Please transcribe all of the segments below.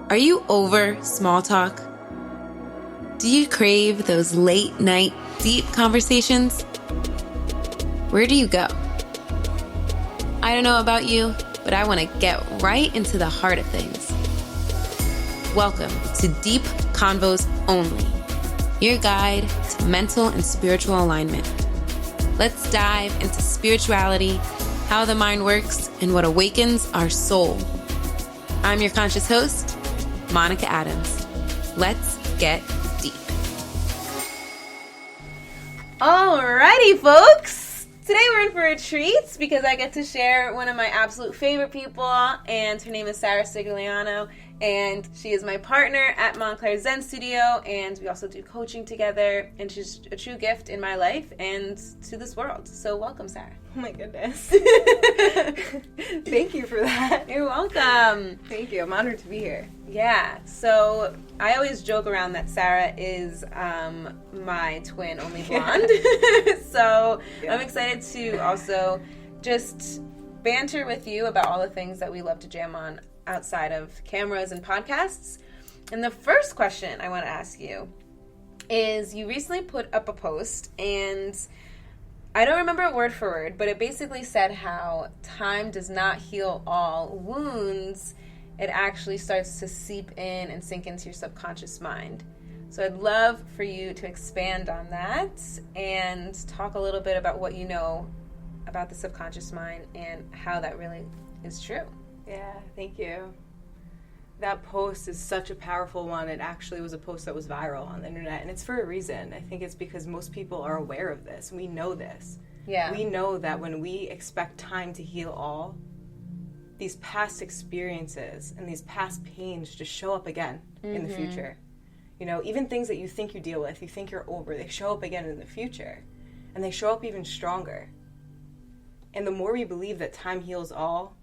Are you over small talk? Do you crave those late night deep conversations? Where do you go? I don't know about you, but I want to get right into the heart of things. Welcome to Deep Convos Only, your guide to mental and spiritual alignment. Let's dive into spirituality, how the mind works, and what awakens our soul. I'm your conscious host, Monica Adams. Let's get deep. Alrighty, folks. Today we're in for a treat because I get to share one of my absolute favorite people, and her name is Sarah Cirigliano, and she is my partner at Montclair Zen Studio, and we also do coaching together, and she's a true gift in my life and to this world. So welcome, Sarah. Oh my goodness. Thank you for that. You're welcome. Thank you. I'm honored to be here. Yeah. So I always joke around that Sarah is my twin, only blonde. So yeah. I'm excited to also just banter with you about all the things that we love to jam on outside of cameras and podcasts. And the first question I want to ask you is, you recently put up a post, and I don't remember it word for word, but it basically said how time does not heal all wounds. It actually starts to seep in and sink into your subconscious mind. So I'd love for you to expand on that and talk a little bit about what you know about the subconscious mind and how that really is true. Yeah, thank you. That post is such a powerful one. It actually was a post that was viral on the internet, and it's for a reason. I think it's because most people are aware of this. We know this. Yeah. We know that when we expect time to heal all, these past experiences and these past pains just show up again in the future. You know, even things that you think you deal with, you think you're over, they show up again in the future. And they show up even stronger. And the more we believe that time heals all,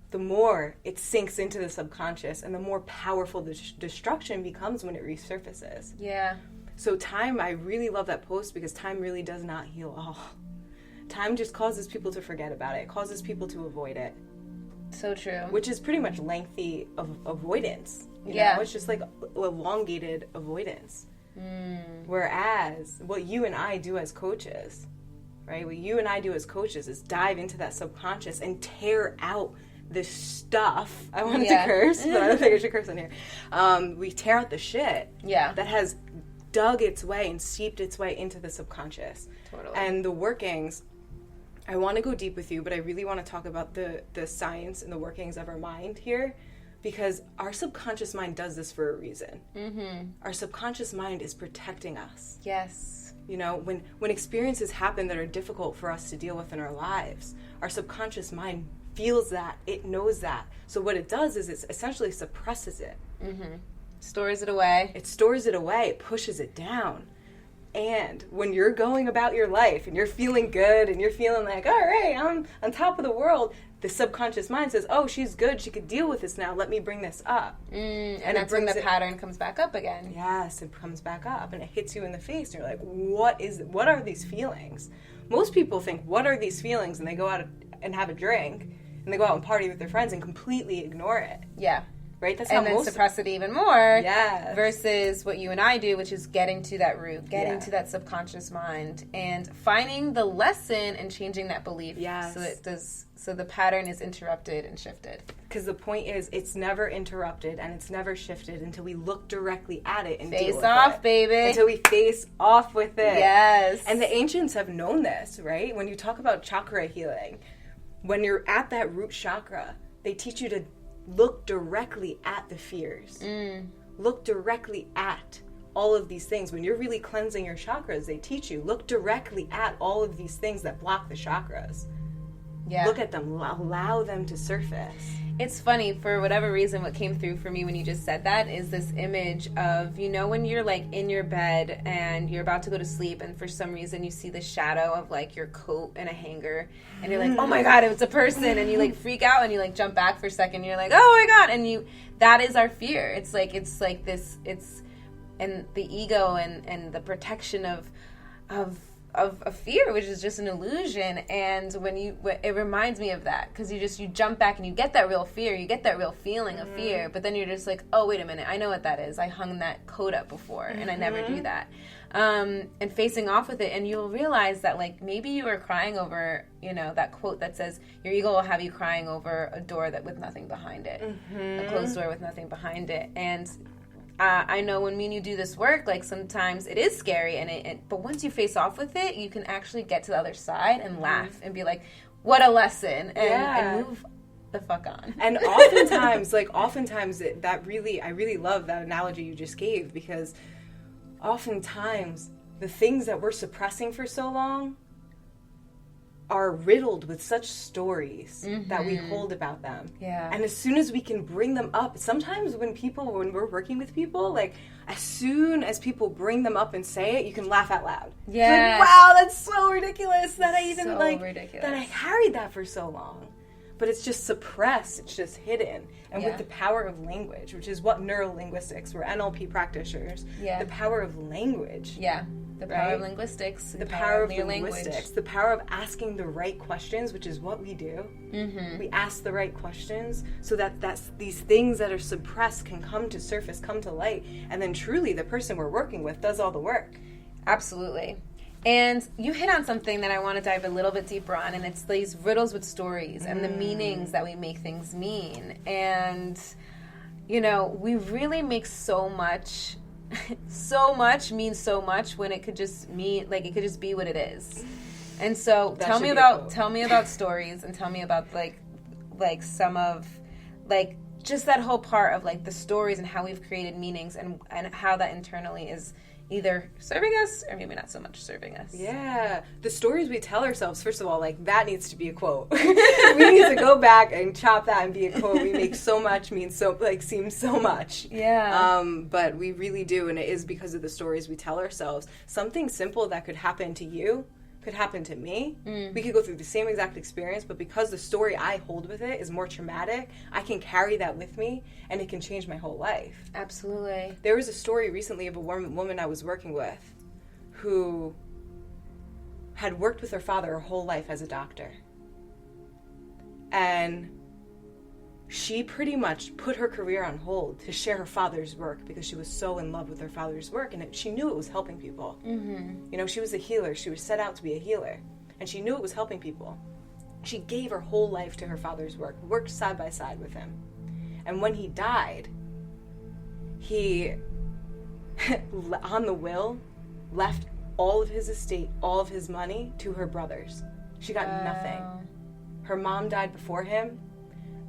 the more it sinks into the subconscious and the more powerful the destruction becomes when it resurfaces. Yeah. So time, I really love that post because time really does not heal all. Time just causes people to forget about it. It causes people to avoid it. So true. Which is pretty much lengthy avoidance. You know? It's just like elongated avoidance. Whereas what you and I do as coaches, right? What you and I do as coaches is dive into that subconscious and tear out this stuff. I wanted to curse, but I don't think I should curse on here. We tear out the shit that has dug its way and seeped its way into the subconscious. Totally. And the workings, I want to go deep with you, but I really want to talk about the science and the workings of our mind here, because our subconscious mind does this for a reason. Our subconscious mind is protecting us. Yes. You know, when experiences happen that are difficult for us to deal with in our lives, our subconscious mind feels that, it knows that. So what it does is it essentially suppresses it. Stores it away. It stores it away. It pushes it down. And when you're going about your life and you're feeling good and you're feeling like, all right, I'm on top of the world, the subconscious mind says, oh, she's good. She could deal with this now. Let me bring this up. And that's when the pattern comes back up again. Yes, it comes back up and it hits you in the face. And you're like, what are these feelings? Most people think, what are these feelings? And they go out and have a drink and they go out and party with their friends and completely ignore it. Yeah. Right? That's and how then suppress it even more. Yes. Versus what you and I do, which is getting to that root, getting to that subconscious mind, and finding the lesson and changing that belief. Yes. So the pattern is interrupted and shifted. Because the point is, it's never interrupted and it's never shifted until we look directly at it and face deal with off, it. baby. Until we face off with it. Yes. And the ancients have known this, right? When you talk about chakra healing, when you're at that root chakra, they teach you to look directly at the fears. Look directly at all of these things. When you're really cleansing your chakras, they teach you, look directly at all of these things that block the chakras. Yeah. Look at them. Allow them to surface. It's funny, for whatever reason, what came through for me when you just said that is this image of, you know, when you're like in your bed and you're about to go to sleep and for some reason you see the shadow of like your coat in a hanger and you're like, oh my God, it's a person, and you like freak out and you like jump back for a second and you're like, oh my God, and that is our fear. It's like this, and the ego and the protection of of fear, which is just an illusion. And it reminds me of that, because you jump back and you get that real fear, you get that real feeling of fear, but then you're just like, oh, wait a minute, I know what that is. I hung that coat up before, and I never do that. And facing off with it, and you'll realize that, like, maybe you were crying over, that quote that says, your ego will have you crying over a door with nothing behind it, a closed door with nothing behind it. And I know when me and you do this work, like, sometimes it is scary, but once you face off with it, you can actually get to the other side and laugh and be like, what a lesson, and move the fuck on. And oftentimes, I really love that analogy you just gave, because oftentimes the things that we're suppressing for so long are riddled with such stories that we hold about them. Yeah. And as soon as we can bring them up, sometimes when we're working with people, like, as soon as people bring them up and say it, you can laugh out loud. Yeah. Like, wow, that's so ridiculous that I even that I carried that for so long. But it's just suppressed, it's just hidden. And with the power of language, which is what neurolinguistics, we're NLP practitioners, the power of language. Yeah. The power of linguistics. The power of linguistics. The power of asking the right questions, which is what we do. We ask the right questions so that these things that are suppressed can come to surface, come to light, and then truly the person we're working with does all the work. Absolutely. And you hit on something that I want to dive a little bit deeper on, and it's these riddles with stories and the meanings that we make things mean. And, we really make so much means so much when it could just mean, like, it could just be what it is. And so tell me about stories, and tell me about like some of, like, just that whole part of, like, the stories and how we've created meanings and how that internally is either serving us or maybe not so much serving us. Yeah. The stories we tell ourselves, first of all, like, that needs to be a quote. We need to go back and chop that and be a quote. We make so much mean so, like, seem so much. Yeah. But we really do, and it is because of the stories we tell ourselves. Something simple that could happen to you could happen to me. We could go through the same exact experience, but because the story I hold with it is more traumatic, I can carry that with me, and it can change my whole life. Absolutely. There was a story recently of a woman I was working with who had worked with her father her whole life as a doctor. And she pretty much put her career on hold to share her father's work because she was so in love with her father's work, and she knew it was helping people. She was a healer. She was set out to be a healer, and she knew it was helping people. She gave her whole life to her father's work, worked side by side with him. And when he died, he, on the will, left all of his estate, all of his money to her brothers. She got nothing. Her mom died before him,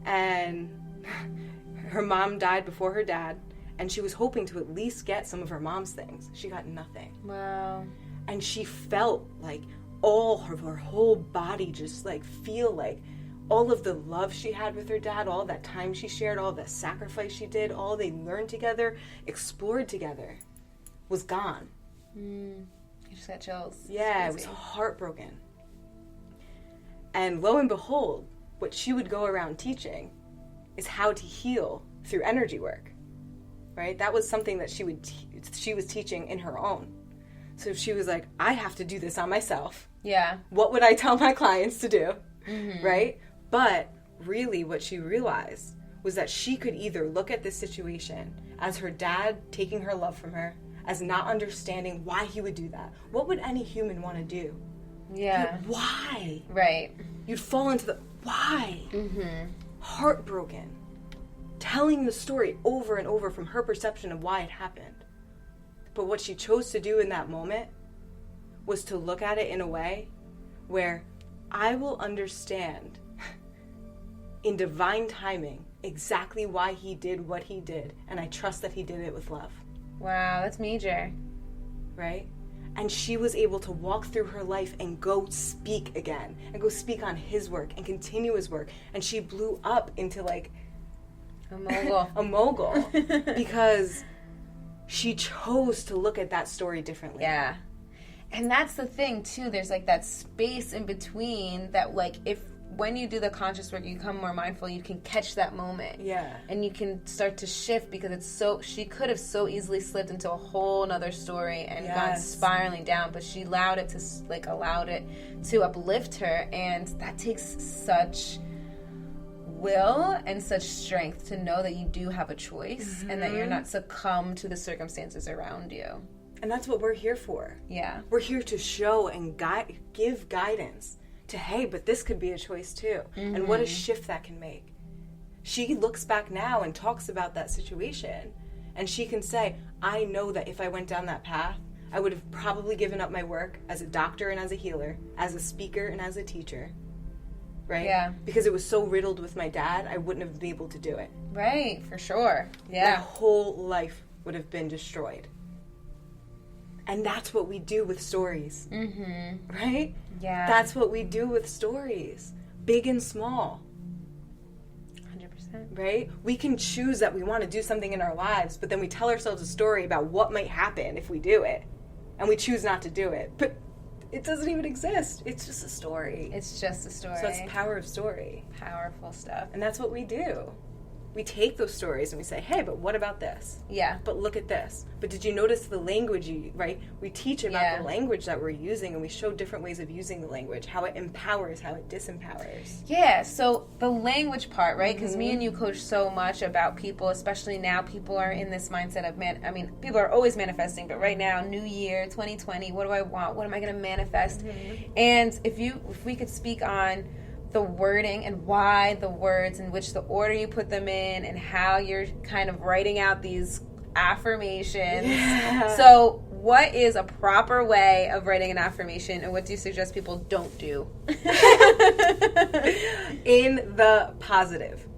and her mom died before her dad, and she was hoping to at least get some of her mom's things. She got nothing. Wow. And she felt like all of her whole body just, like, feel like all of the love she had with her dad, all that time she shared, all the sacrifice she did, all they learned together, explored together, was gone. You just got chills. Yeah, it was heartbroken. And lo and behold, what she would go around teaching is how to heal through energy work, right? That was something that she was teaching in her own. So she was like, I have to do this on myself. Yeah. What would I tell my clients to do, right? But really what she realized was that she could either look at this situation as her dad taking her love from her, as not understanding why he would do that. What would any human want to do? Yeah. Why? Right. You'd fall into the why? Heartbroken. Telling the story over and over from her perception of why it happened. But what she chose to do in that moment was to look at it in a way where I will understand in divine timing exactly why he did what he did, and I trust that he did it with love. Wow, that's major. Right? And she was able to walk through her life and go speak again, and go speak on his work and continue his work. And she blew up into, like, a mogul. A mogul. Because she chose to look at that story differently. Yeah. And that's the thing, too. There's, like, that space in between that, like, if when you do the conscious work, you become more mindful, you can catch that moment. Yeah. And you can start to shift, because she could have so easily slipped into a whole nother story and gone spiraling down, but she allowed it to uplift her, and that takes such will and such strength to know that you do have a choice and that you're not succumb to the circumstances around you. And that's what we're here for. Yeah. We're here to show and give guidance to, hey, but this could be a choice too. And what a shift that can make. She looks back now and talks about that situation, and she can say, I know that if I went down that path, I would have probably given up my work as a doctor and as a healer, as a speaker and as a teacher. Right? Yeah. Because it was so riddled with my dad, I wouldn't have been able to do it. Right, for sure. Yeah. My whole life would have been destroyed. And that's what we do with stories. Right? Yeah. That's what we do with stories. Big and small. 100%. Right? We can choose that we want to do something in our lives, but then we tell ourselves a story about what might happen if we do it. And we choose not to do it. But it doesn't even exist. It's just a story. It's just a story. So that's the power of story. Powerful stuff. And that's what we do. We take those stories and we say, hey, but what about this? Yeah. But look at this. But did you notice the language, right? We teach about the language that we're using, and we show different ways of using the language, how it empowers, how it disempowers. Yeah, so the language part, right? Because me and you coach so much about people, especially now people are in this mindset of, people are always manifesting, but right now, new year, 2020, what do I want? What am I going to manifest? And if we could speak on the wording and why the words, in which the order you put them in, and how you're kind of writing out these affirmations. Yeah. So what is a proper way of writing an affirmation, and what do you suggest people don't do? In the positive.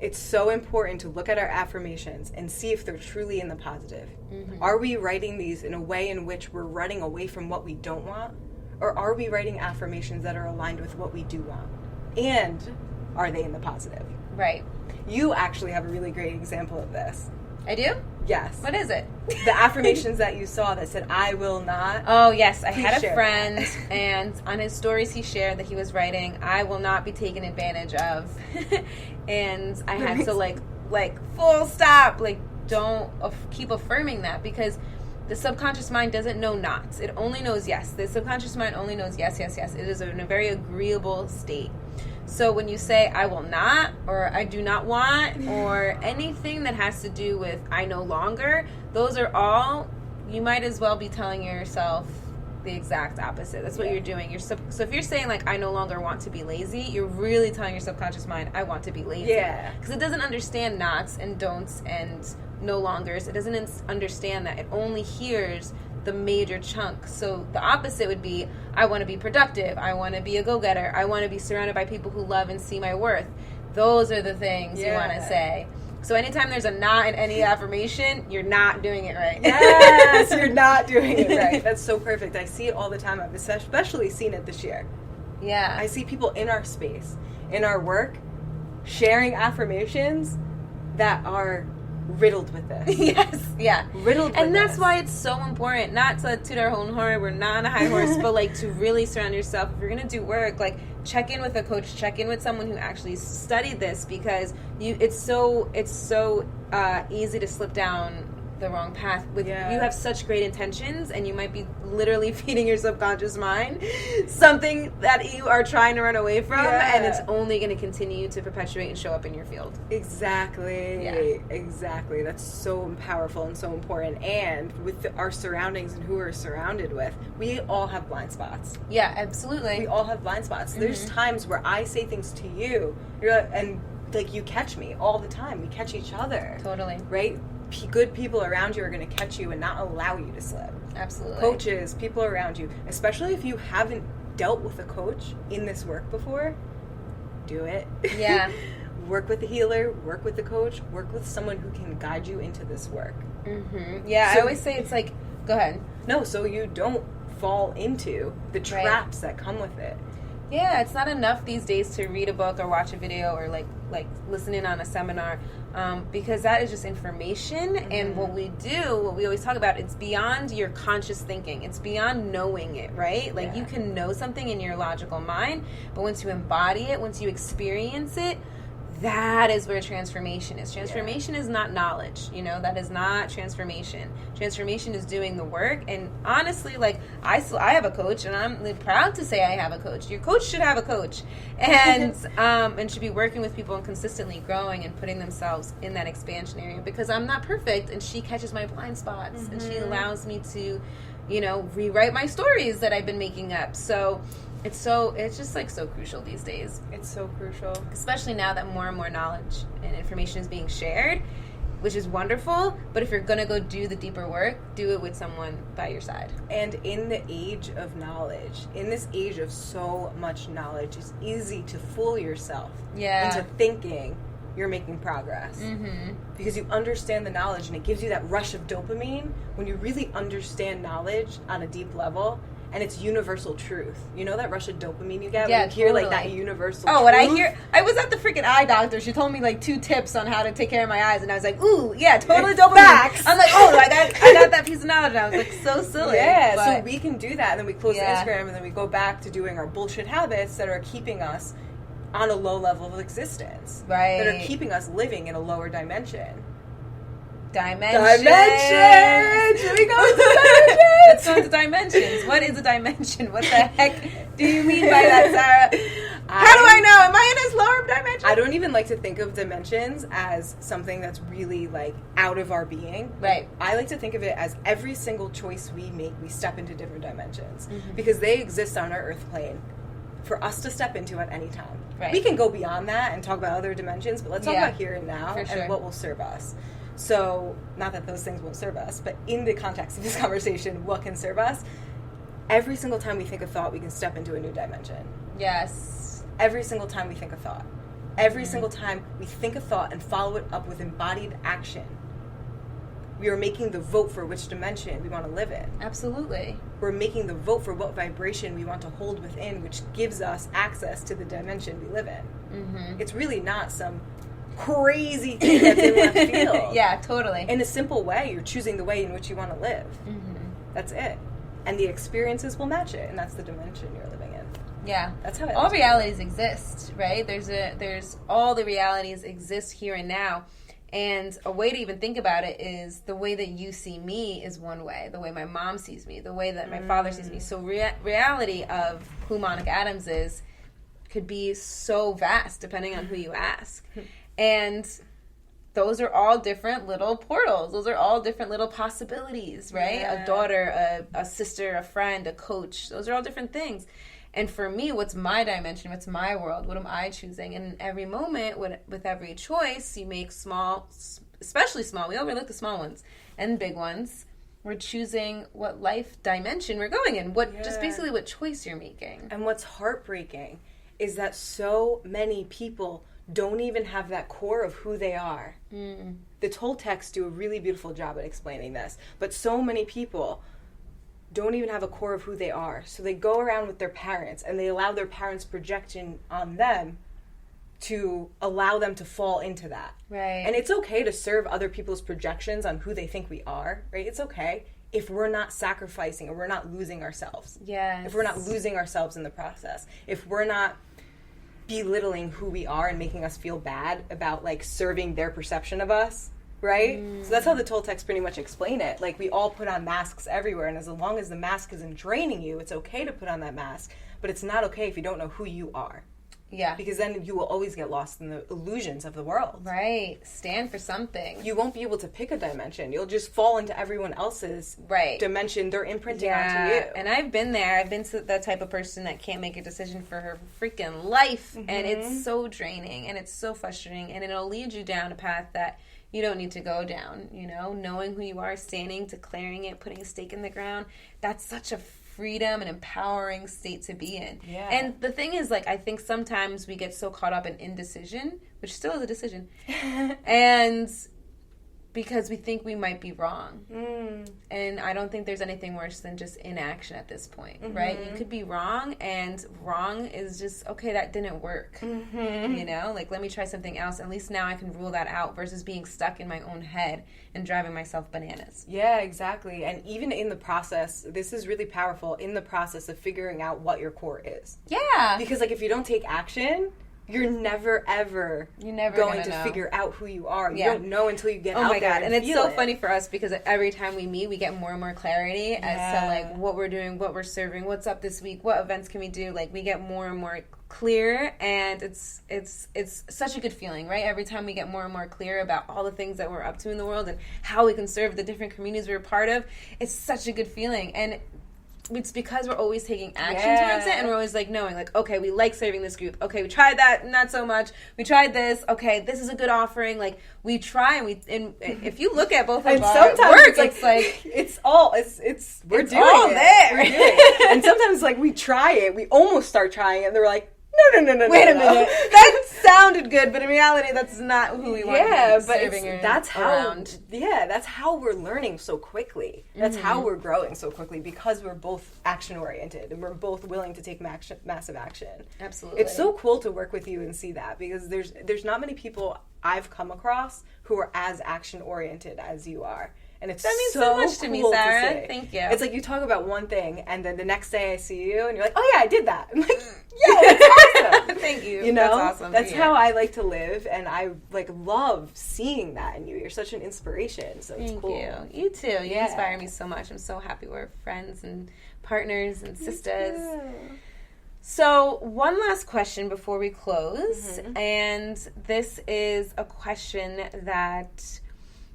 It's so important to look at our affirmations and see if they're truly in the positive. Are we writing these in a way in which we're running away from what we don't want? Or are we writing affirmations that are aligned with what we do want? And are they in the positive? Right. You actually have a really great example of this. I do? Yes. What is it? The affirmations that you saw that said, I will not. Oh, yes. I had a friend, and on his stories he shared that he was writing, I will not be taken advantage of. And I had to, like full stop. Don't keep affirming that, because the subconscious mind doesn't know not. It only knows yes. The subconscious mind only knows yes, yes, yes. It is in a very agreeable state. So when you say, I will not, or I do not want, or anything that has to do with I no longer, those are all, you might as well be telling yourself the exact opposite. That's what you're doing. So if you're saying, I no longer want to be lazy, you're really telling your subconscious mind, I want to be lazy. Yeah. Because it doesn't understand nots and don'ts and no longers. It doesn't understand that. It only hears the major chunk. So the opposite would be, I want to be productive. I want to be a go-getter. I want to be surrounded by people who love and see my worth. Those are the things you want to say. So anytime there's a not in any affirmation, you're not doing it right. Yes, you're not doing it right. That's so perfect. I see it all the time. I've especially seen it this year. Yeah. I see people in our space, in our work, sharing affirmations that are riddled with this. Yes, yeah. Riddled with And that's this. why it's so important, not to toot our own horn, we're not on a high horse, but to really surround yourself. If you're going to do work, check in with a coach, check in with someone who actually studied this, because it's so easy to slip down the wrong path. You have such great intentions, and you might be literally feeding your subconscious mind something that you are trying to run away from, and it's only going to continue to perpetuate and show up in your field. Exactly. Exactly. That's so powerful and so important. And with our surroundings and who we're surrounded with, we all have blind spots. Yeah, absolutely. We all have blind spots. There's times where I say things to you, and you catch me all the time. We catch each other. Totally. Right? Good people around you are going to catch you and not allow you to slip. Absolutely. Coaches, people around you, especially if you haven't dealt with a coach in this work before, do it. Yeah. Work with the healer, work with the coach, work with someone who can guide you into this work. Yeah, So, I always say it's go ahead. No, so you don't fall into the traps that come with it. Yeah, it's not enough these days to read a book or watch a video or like listen in on a seminar, because that is just information. And what we always talk about, it's beyond your conscious thinking. It's beyond knowing it, right? Like you can know something in your logical mind, but once you embody it, once you experience it, that is where transformation is. Transformation is not knowledge, that is not transformation. Transformation is doing the work. And honestly, like I have a coach, and I'm proud to say I have a coach. Your coach should have a coach, and and should be working with people and consistently growing and putting themselves in that expansion area, because I'm not perfect, and she catches my blind spots, and she allows me to, rewrite my stories that I've been making up. So it's just like so crucial these days. It's so crucial. Especially now that more and more knowledge and information is being shared, which is wonderful. But if you're going to go do the deeper work, do it with someone by your side. And in the age of knowledge, in this age of so much knowledge, it's easy to fool yourself into thinking you're making progress. Because you understand the knowledge, and it gives you that rush of dopamine when you really understand knowledge on a deep level. And it's universal truth. You know that rush of dopamine you get when you hear like that universal truth? When I was at the freaking eye doctor. She told me like 2 tips on how to take care of my eyes, and I was like, ooh, yeah, totally dopamine. Facts. I'm like, oh, I got that piece of knowledge. And I was like, so silly. Yeah, so we can do that, and then we close Instagram, and then we go back to doing our bullshit habits that are keeping us on a low level of existence. Right. That are keeping us living in a lower dimension. Dimensions. Should we go into dimensions? Let's go into dimensions. What is a dimension? What the heck do you mean by that, Sarah? How do I know? Am I in this lower dimension? I don't even like to think of dimensions as something that's really like out of our being. Right. I like to think of it as every single choice we make, we step into different dimensions. Because they exist on our earth plane for us to step into at any time. Right. We can go beyond that and talk about other dimensions, but let's talk about here and now and what will serve us. So, not that those things won't serve us, but in the context of this conversation, what can serve us? Every single time we think a thought, we can step into a new dimension. Yes. Every single time we think a thought. Every single time we think a thought and follow it up with embodied action, we are making the vote for which dimension we want to live in. Absolutely. We're making the vote for what vibration we want to hold within, which gives us access to the dimension we live in. It's really not some crazy thing that's in left field. Yeah, totally. In a simple way, you're choosing the way in which you want to live. That's it. And the experiences will match it, and that's the dimension you're living in. Yeah. That's how it all realities exist, right? There's all the realities exist here and now. And a way to even think about it is the way that you see me is one way, the way my mom sees me, the way that my father sees me. So reality of who Monica Adams is could be so vast depending on who you ask. And those are all different little portals. Those are all different little possibilities, right? Yeah. A daughter, a sister, a friend, a coach. Those are all different things. And for me, what's my dimension? What's my world? What am I choosing? And in every moment, with every choice, you make small, especially small. We overlook the small ones and big ones. We're choosing what life dimension we're going in. Just basically what choice you're making. And what's heartbreaking is that so many people don't even have that core of who they are. The Toltecs do a really beautiful job at explaining this. But so many people don't even have a core of who they are. So they go around with their parents, and they allow their parents' projection on them to allow them to fall into that. Right. And it's okay to serve other people's projections on who they think we are, right? It's okay if we're not sacrificing or we're not losing ourselves. Yes. If we're not losing ourselves in the process. If we're not belittling who we are and making us feel bad about, like, serving their perception of us, right? So that's how the Toltecs pretty much explain it. Like, we all put on masks everywhere, and as long as the mask isn't draining you, it's okay to put on that mask, but it's not okay if you don't know who you are. Yeah. Because then you will always get lost in the illusions of the world. Right. Stand for something. You won't be able to pick a dimension. You'll just fall into everyone else's dimension they're imprinting onto you. And I've been there. I've been that type of person that can't make a decision for her freaking life. And it's so draining and it's so frustrating. And it'll lead you down a path that you don't need to go down. You know, knowing who you are, standing, declaring it, putting a stake in the ground. That's such a freedom and empowering state to be in. Yeah. And the thing is, like, I think sometimes we get so caught up in indecision, which still is a decision, and because we think we might be wrong. And I don't think there's anything worse than just inaction at this point, right? You could be wrong, and wrong is just, okay, that didn't work. You know, like, let me try something else. At least now I can rule that out versus being stuck in my own head and driving myself bananas. Yeah, exactly. And even in the process, this is really powerful, in the process of figuring out what your core is. Yeah. Because, like, if you don't take action, you're never, ever going to figure out who you are. You don't know until you get out there. Oh my God. And it's so funny for us because every time we meet, we get more and more clarity as to, like, what we're doing, what we're serving, what's up this week, what events can we do. Like, we get more and more clear, and it's such a good feeling, right? Every time we get more and more clear about all the things that we're up to in the world and how we can serve the different communities we're a part of, it's such a good feeling. And it's because we're always taking action towards it, and we're always, like, knowing, like, okay, we like serving this group. Okay, we tried that, not so much. We tried this. Okay, this is a good offering. Like, we try, and if you look at both of our work, it's like we're doing all there. We're doing it. And sometimes, like, we try it, we almost start trying it, and they're like, no. Wait a minute. That sounded good, but in reality, that's not who we want to be serving that's around. That's how we're learning so quickly. That's how we're growing so quickly, because we're both action-oriented, and we're both willing to take massive action. Absolutely. It's so cool to work with you and see that, because there's not many people I've come across who are as action-oriented as you are. And it's that means so much to me, Sarah. Thank you. It's like you talk about one thing, and then the next day I see you, and you're like, "Oh yeah, I did that." I'm like, "Yeah, that's awesome." Thank you. You know, that's awesome. That's how I like to live, and I like love seeing that in you. You're such an inspiration. So it's cool. Thank you. You too. You inspire me so much. I'm so happy we're friends and partners and sisters. So one last question before we close, and this is a question that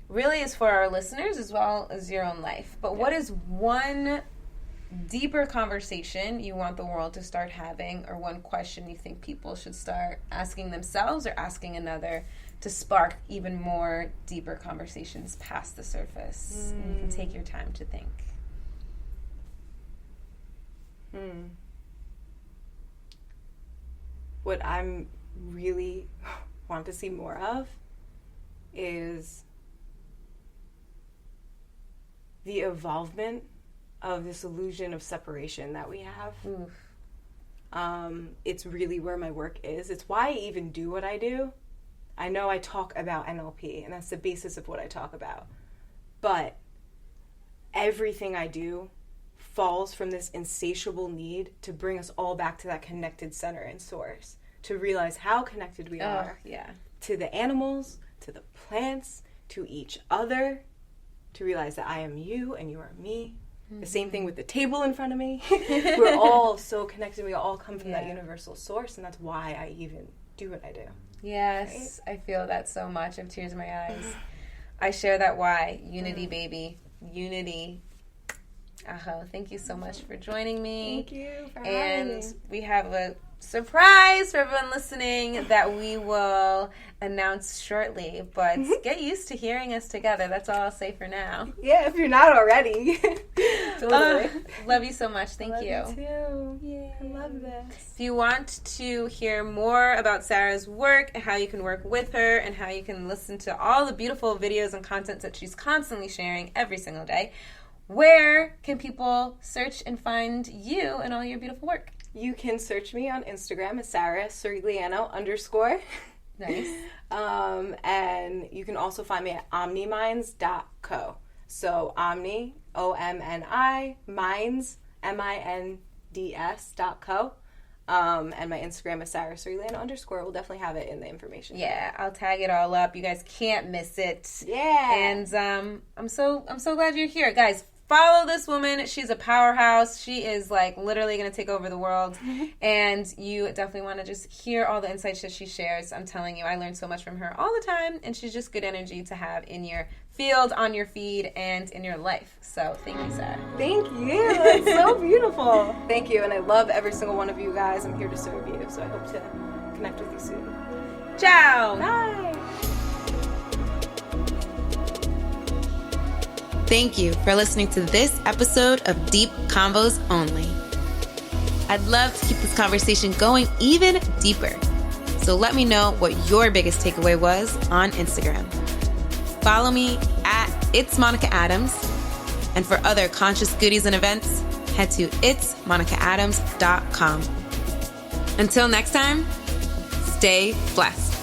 really is for our listeners as well as your own life. But what is one deeper conversation you want the world to start having, or one question you think people should start asking themselves or asking another to spark even more deeper conversations past the surface? And you can take your time to think. What I'm really want to see more of is the evolvement of this illusion of separation that we have. It's really where my work is. It's why I even do what I do. I know I talk about NLP, and that's the basis of what I talk about. But everything I do falls from this insatiable need to bring us all back to that connected center and source, to realize how connected we are to the animals, to the plants, to each other, to realize that I am you and you are me. The same thing with the table in front of me. We're all so connected. We all come from that universal source, and that's why I even do what I do. Yes, right? I feel that so much. I have tears in my eyes. I share that why. Unity, baby. Unity. Aho, thank you so much for joining me. Thank you for having me. And we have a surprise for everyone listening that we will announce shortly, but get used to hearing us together. That's all I'll say for now. Yeah, if you're not already. Totally. Love you so much. Thank you. Love you too. Yay. I love this. If you want to hear more about Sarah's work and how you can work with her and how you can listen to all the beautiful videos and content that she's constantly sharing every single day, where can people search and find you and all your beautiful work? You can search me on Instagram at Sarah Cirigliano _ Nice. And you can also find me at omniminds.co. So Omni, OMNI, Minds, MINDS.co. And my Instagram is Sarah Cirigliano _ We'll definitely have it in the information. Yeah, I'll tag it all up. You guys can't miss it. Yeah. And I'm so glad you're here, guys. Follow this woman. She's a powerhouse. She is like literally going to take over the world. And you definitely want to just hear all the insights that she shares. I'm telling you, I learn so much from her all the time. And she's just good energy to have in your field, on your feed, and in your life. So thank you, Sarah. Thank you. It's so beautiful. Thank you. And I love every single one of you guys. I'm here to serve you. So I hope to connect with you soon. Ciao. Bye. Thank you for listening to this episode of Deep Convos Only. I'd love to keep this conversation going even deeper. So let me know what your biggest takeaway was on Instagram. Follow me at It's Monica Adams. And for other conscious goodies and events, head to itsmonicaadams.com. Until next time, stay blessed.